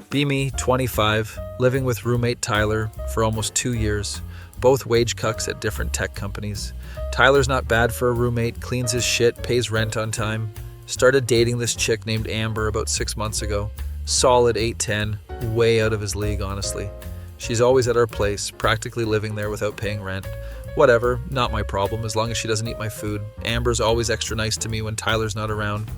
Be me, 25, living with roommate Tyler for almost 2 years, both wage cucks at different tech companies. Tyler's not bad for a roommate, cleans his shit, pays rent on time. Started dating this chick named Amber about 6 months ago. Solid 8'10", way out of his league, honestly. She's always at our place, practically living there without paying rent. Whatever, not my problem, as long as she doesn't eat my food. Amber's always extra nice to me when Tyler's not around.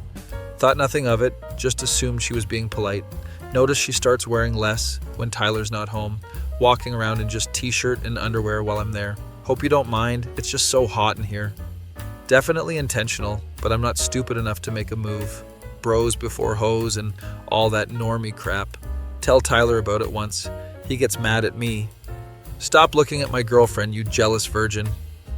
Thought nothing of it, just assumed she was being polite. Notice she starts wearing less when Tyler's not home, walking around in just t-shirt and underwear while I'm there. Hope you don't mind, it's just so hot in here. Definitely intentional, but I'm not stupid enough to make a move. Bros before hoes and all that normie crap. Tell Tyler about it once. He gets mad at me. Stop looking at my girlfriend, you jealous virgin.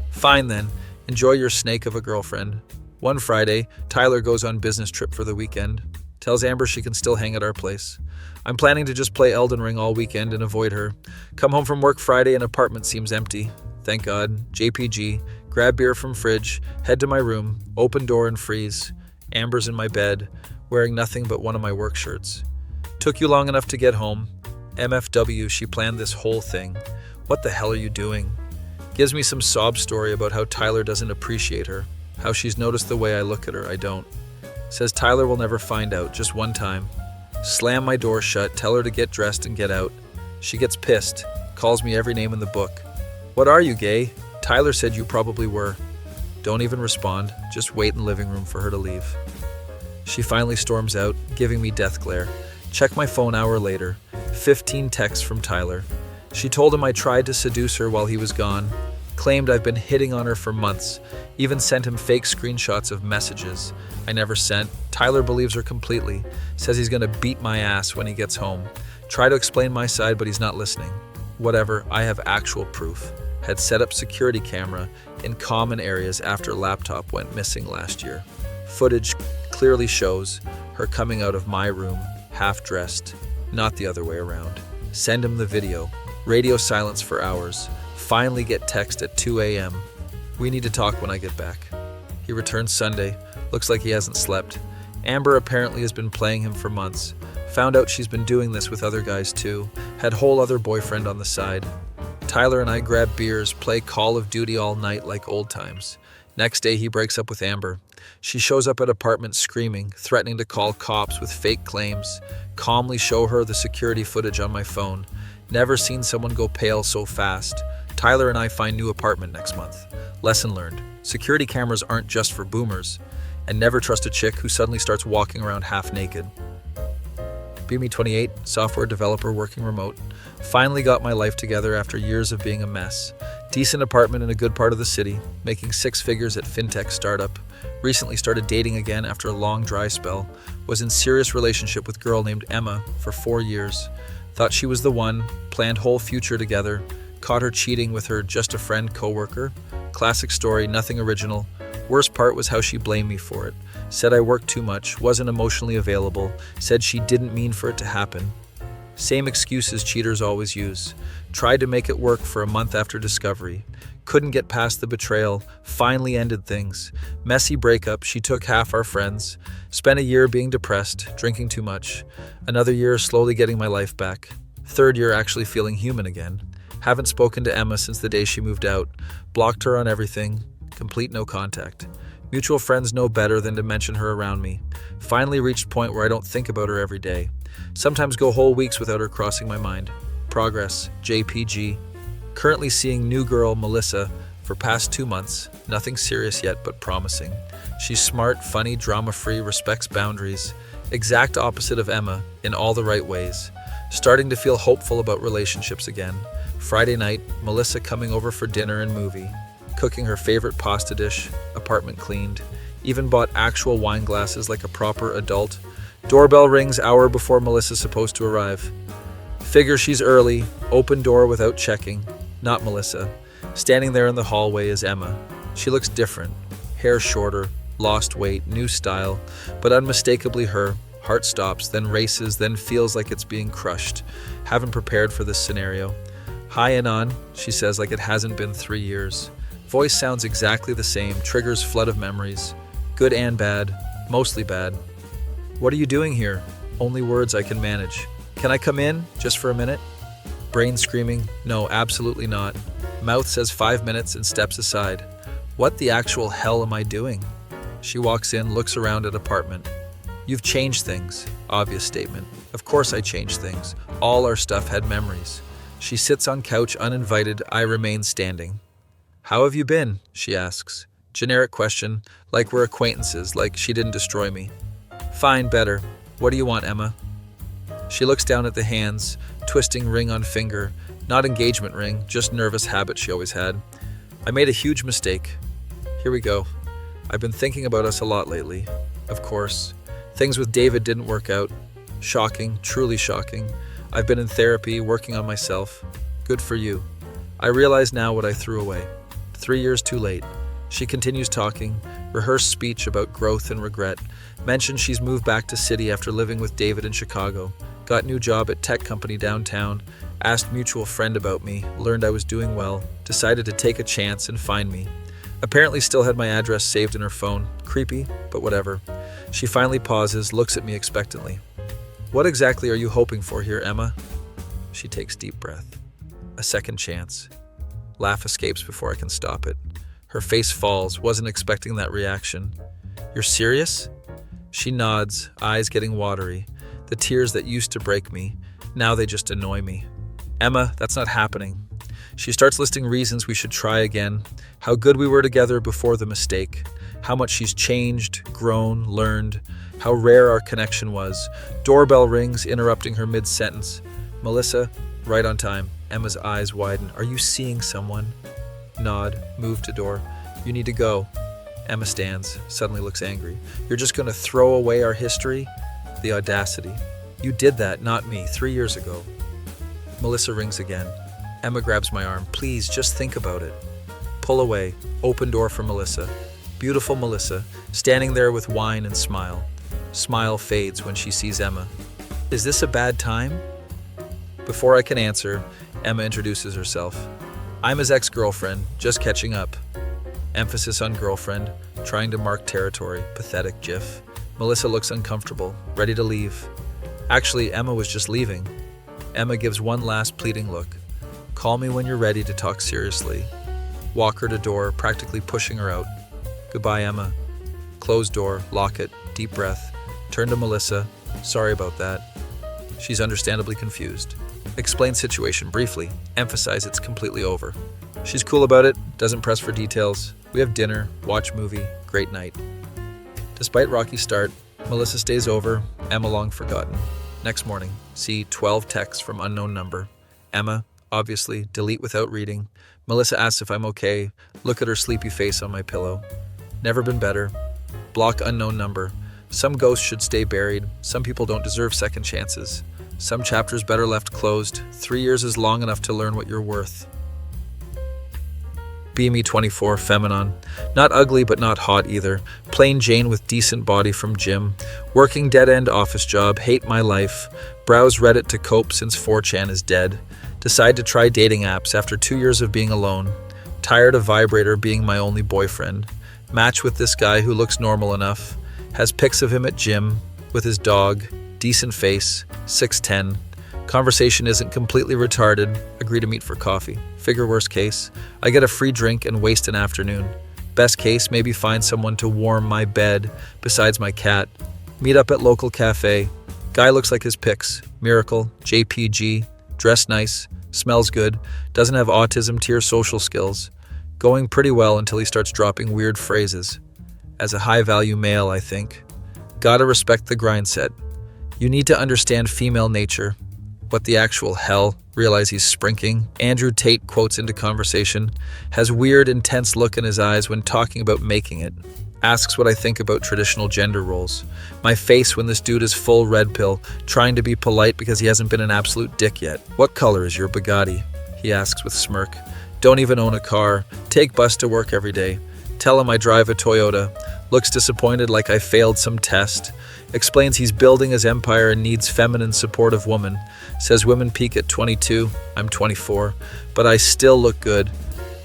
Fine then, enjoy your snake of a girlfriend. One Friday, Tyler goes on business trip for the weekend. Tells Amber she can still hang at our place. I'm planning to just play Elden Ring all weekend and avoid her. Come home from work Friday and apartment seems empty. Thank God. JPG. Grab beer from fridge. Head to my room. Open door and freeze. Amber's in my bed, wearing nothing but one of my work shirts. Took you long enough to get home. MFW, she planned this whole thing. What the hell are you doing? Gives me some sob story about how Tyler doesn't appreciate her. How she's noticed the way I look at her, I don't. Says Tyler will never find out, just one time. Slam my door shut, tell her to get dressed and get out. She gets pissed, calls me every name in the book. What are you, gay? Tyler said you probably were. Don't even respond, just wait in the living room for her to leave. She finally storms out, giving me death glare. Check my phone hour later. 15 texts from Tyler. She told him I tried to seduce her while he was gone. Claimed I've been hitting on her for months. Even sent him fake screenshots of messages I never sent. Tyler believes her completely. Says he's gonna beat my ass when he gets home. Try to explain my side, but he's not listening. Whatever, I have actual proof. Had set up security camera in common areas after laptop went missing last year. Footage clearly shows her coming out of my room, half-dressed, not the other way around. Send him the video. Radio silence for hours. Finally get text at 2 a.m. We need to talk when I get back. He returns Sunday. Looks like he hasn't slept. Amber apparently has been playing him for months. Found out she's been doing this with other guys too. Had whole other boyfriend on the side. Tyler and I grab beers, play Call of Duty all night like old times. Next day he breaks up with Amber. She shows up at apartment screaming, threatening to call cops with fake claims. Calmly show her the security footage on my phone. Never seen someone go pale so fast. Tyler and I find new apartment next month. Lesson learned. Security cameras aren't just for boomers. And never trust a chick who suddenly starts walking around half naked. Be 28, software developer working remote. Finally got my life together after years of being a mess. Decent apartment in a good part of the city, making 6 figures at fintech startup. Recently started dating again after a long dry spell. Was in serious relationship with girl named Emma for 4 years. Thought she was the one, planned whole future together. Caught her cheating with her just a friend coworker. Classic story, nothing original. Worst part was how she blamed me for it. Said I worked too much, wasn't emotionally available, said she didn't mean for it to happen. Same excuses cheaters always use. Tried to make it work for a month after discovery. Couldn't get past the betrayal, finally ended things. Messy breakup, she took half our friends. Spent a year being depressed, drinking too much. Another year slowly getting my life back. 3rd year actually feeling human again. Haven't spoken to Emma since the day she moved out. Blocked her on everything. Complete no contact. Mutual friends know better than to mention her around me. Finally reached point where I don't think about her every day. Sometimes go whole weeks without her crossing my mind. Progress, JPG. Currently seeing new girl Melissa for past 2 months. Nothing serious yet, but promising. She's smart, funny, drama-free, respects boundaries. Exact opposite of Emma in all the right ways. Starting to feel hopeful about relationships again. Friday night, Melissa coming over for dinner and movie. Cooking her favorite pasta dish, apartment cleaned. Even bought actual wine glasses like a proper adult. Doorbell rings hour before Melissa's supposed to arrive. Figure she's early, open door without checking. Not Melissa. Standing there in the hallway is Emma. She looks different. Hair shorter, lost weight, new style, but unmistakably her. Heart stops, then races, then feels like it's being crushed. Haven't prepared for this scenario. Hi and on, she says like it hasn't been 3 years. Voice sounds exactly the same, triggers flood of memories. Good and bad, mostly bad. What are you doing here? Only words I can manage. Can I come in, just for a minute? Brain screaming, no, absolutely not. Mouth says 5 minutes and steps aside. What the actual hell am I doing? She walks in, looks around at apartment. You've changed things. Obvious statement. Of course I changed things. All our stuff had memories. She sits on couch uninvited. I remain standing. How have you been? She asks. Generic question, like we're acquaintances, like she didn't destroy me. Fine, better. What do you want, Emma? She looks down at the hands, twisting ring on finger. Not engagement ring, just nervous habit she always had. I made a huge mistake. Here we go. I've been thinking about us a lot lately. Of course. Things with David didn't work out. Shocking, truly shocking. I've been in therapy, working on myself. Good for you. I realize now what I threw away. 3 years too late. She continues talking, rehearsed speech about growth and regret. Mentioned she's moved back to city after living with David in Chicago. Got new job at tech company downtown. Asked mutual friend about me. Learned I was doing well. Decided to take a chance and find me. Apparently still had my address saved in her phone. Creepy, but whatever. She finally pauses, looks at me expectantly. What exactly are you hoping for here, Emma? She takes deep breath. A second chance. Laugh escapes before I can stop it. Her face falls, wasn't expecting that reaction. You're serious? She nods, eyes getting watery. The tears that used to break me, now they just annoy me. Emma, that's not happening. She starts listing reasons we should try again, how good we were together before the mistake, how much she's changed, grown, learned, how rare our connection was. Doorbell rings, interrupting her mid-sentence. Melissa, right on time. Emma's eyes widen. Are you seeing someone? Nod, move to door. You need to go. Emma stands, suddenly looks angry. You're just going to throw away our history? The audacity. You did that, not me, 3 years ago. Melissa rings again. Emma grabs my arm. Please, just think about it. Pull away. Open door for Melissa. Beautiful Melissa, standing there with wine and smile. Smile fades when she sees Emma. Is this a bad time? Before I can answer, Emma introduces herself. I'm his ex-girlfriend, just catching up. Emphasis on girlfriend, trying to mark territory, pathetic gif. Melissa looks uncomfortable, ready to leave. Actually, Emma was just leaving. Emma gives one last pleading look. Call me when you're ready to talk seriously. Walk her to door, practically pushing her out. Goodbye, Emma. Close door, lock it, deep breath. Turn to Melissa. Sorry about that. She's understandably confused. Explain situation briefly. Emphasize it's completely over. She's cool about it, doesn't press for details. We have dinner, watch movie, great night. Despite rocky start, Melissa stays over, Emma long forgotten. Next morning, see 12 texts from unknown number. Emma, obviously, delete without reading. Melissa asks if I'm okay, look at her sleepy face on my pillow. Never been better. Block unknown number. Some ghosts should stay buried. Some people don't deserve second chances. Some chapters better left closed. 3 years is long enough to learn what you're worth. BME 24, feminine. Not ugly but not hot either. Plain Jane with decent body from gym. Working dead-end office job. Hate my life. Browse Reddit to cope since 4chan is dead. Decide to try dating apps after 2 years of being alone. Tired of Vibrator being my only boyfriend. Match with this guy who looks normal enough. Has pics of him at gym, with his dog, decent face, 6'10". Conversation isn't completely retarded. Agree to meet for coffee. Figure worst case, I get a free drink and waste an afternoon. Best case, maybe find someone to warm my bed besides my cat. Meet up at local cafe. Guy looks like his pics. Miracle, JPG, dress nice, smells good, doesn't have autism tier social skills. Going pretty well until he starts dropping weird phrases. As a high-value male, I think. Gotta respect the grind set. You need to understand female nature. What the actual hell? Realize he's sprinking. Andrew Tate quotes into conversation. Has weird, intense look in his eyes when talking about making it. Asks what I think about traditional gender roles. My face when this dude is full red pill, trying to be polite because he hasn't been an absolute dick yet. What color is your Bugatti? He asks with smirk. Don't even own a car. Take bus to work every day. Tell him I drive a Toyota. Looks disappointed like I failed some test. Explains he's building his empire and needs feminine, supportive woman. Says women peak at 22. I'm 24. But I still look good.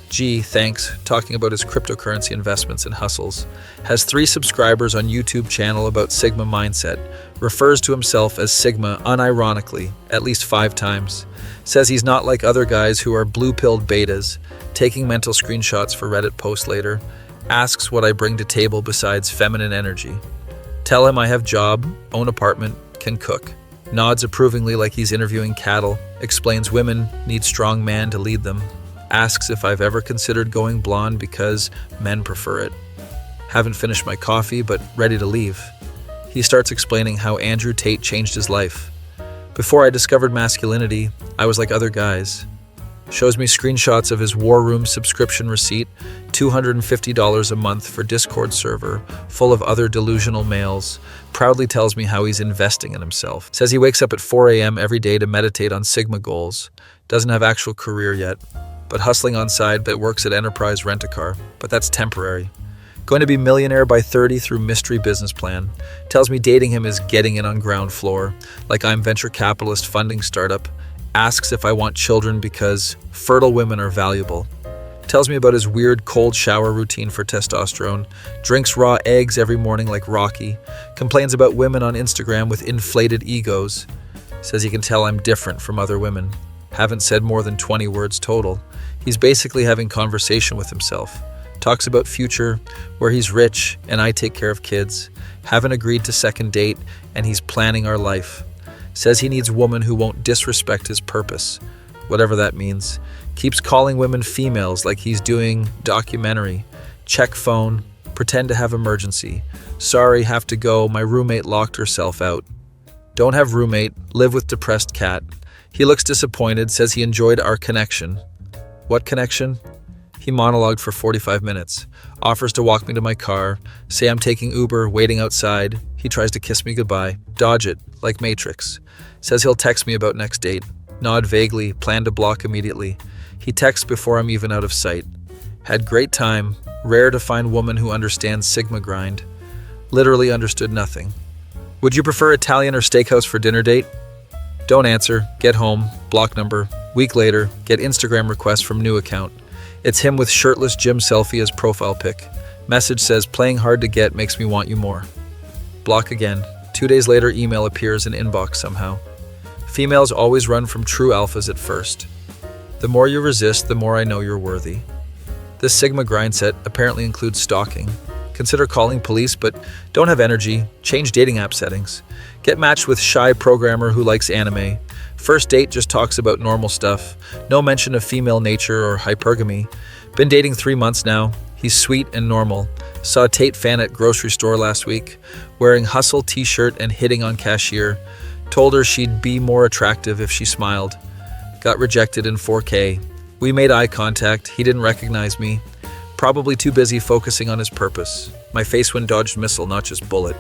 Gee, thanks, talking about his cryptocurrency investments and hustles. Has 3 subscribers on YouTube channel about Sigma mindset. Refers to himself as Sigma unironically, at least 5 times. Says he's not like other guys who are blue-pilled betas, taking mental screenshots for Reddit posts later. Asks what I bring to table besides feminine energy. Tell him I have job, own apartment, can cook. Nods approvingly like he's interviewing cattle. Explains women need strong man to lead them. Asks if I've ever considered going blonde because men prefer it. Haven't finished my coffee, but ready to leave. He starts explaining how Andrew Tate changed his life. Before I discovered masculinity, I was like other guys. Shows me screenshots of his War Room subscription receipt, $250 a month for Discord server, full of other delusional males. Proudly tells me how he's investing in himself. Says he wakes up at 4 a.m. every day to meditate on Sigma goals. Doesn't have actual career yet, but hustling on side, but works at Enterprise Rent-A-Car. But that's temporary. Going to be millionaire by 30 through mystery business plan. Tells me dating him is getting in on ground floor, like I'm venture capitalist funding startup. Asks if I want children because fertile women are valuable. Tells me about his weird cold shower routine for testosterone. Drinks raw eggs every morning like Rocky. Complains about women on Instagram with inflated egos. Says he can tell I'm different from other women. Haven't said more than 20 words total. He's basically having conversation with himself. Talks about future, where he's rich and I take care of kids. Haven't agreed to second date and he's planning our life. Says he needs woman who won't disrespect his purpose, whatever that means. Keeps calling women females like he's doing documentary. Check phone, pretend to have emergency. Sorry, have to go, my roommate locked herself out. Don't have roommate, live with depressed cat. He looks disappointed, says he enjoyed our connection. What connection? He monologued for 45 minutes. Offers to walk me to my car. Say I'm taking Uber, waiting outside. He tries to kiss me goodbye. Dodge it, like Matrix. Says he'll text me about next date. Nod vaguely, plan to block immediately. He texts before I'm even out of sight. Had great time. Rare to find woman who understands Sigma grind. Literally understood nothing. Would you prefer Italian or steakhouse for dinner date? Don't answer. Get home. Block number. Week later, get Instagram request from new account. It's him with shirtless gym selfie as profile pic. Message says, playing hard to get makes me want you more. Block again. 2 days later, email appears in inbox somehow. Females always run from true alphas at first. The more you resist, the more I know you're worthy. This Sigma grind set apparently includes stalking. Consider calling police, but don't have energy. Change dating app settings. Get matched with shy programmer who likes anime. First date just talks about normal stuff. No mention of female nature or hypergamy. Been dating 3 months now. He's sweet and normal. Saw Tate fan at grocery store last week, wearing hustle t-shirt and hitting on cashier. Told her she'd be more attractive if she smiled. Got rejected in 4K. We made eye contact. He didn't recognize me. Probably too busy focusing on his purpose. My face when dodged missile, not just bullet.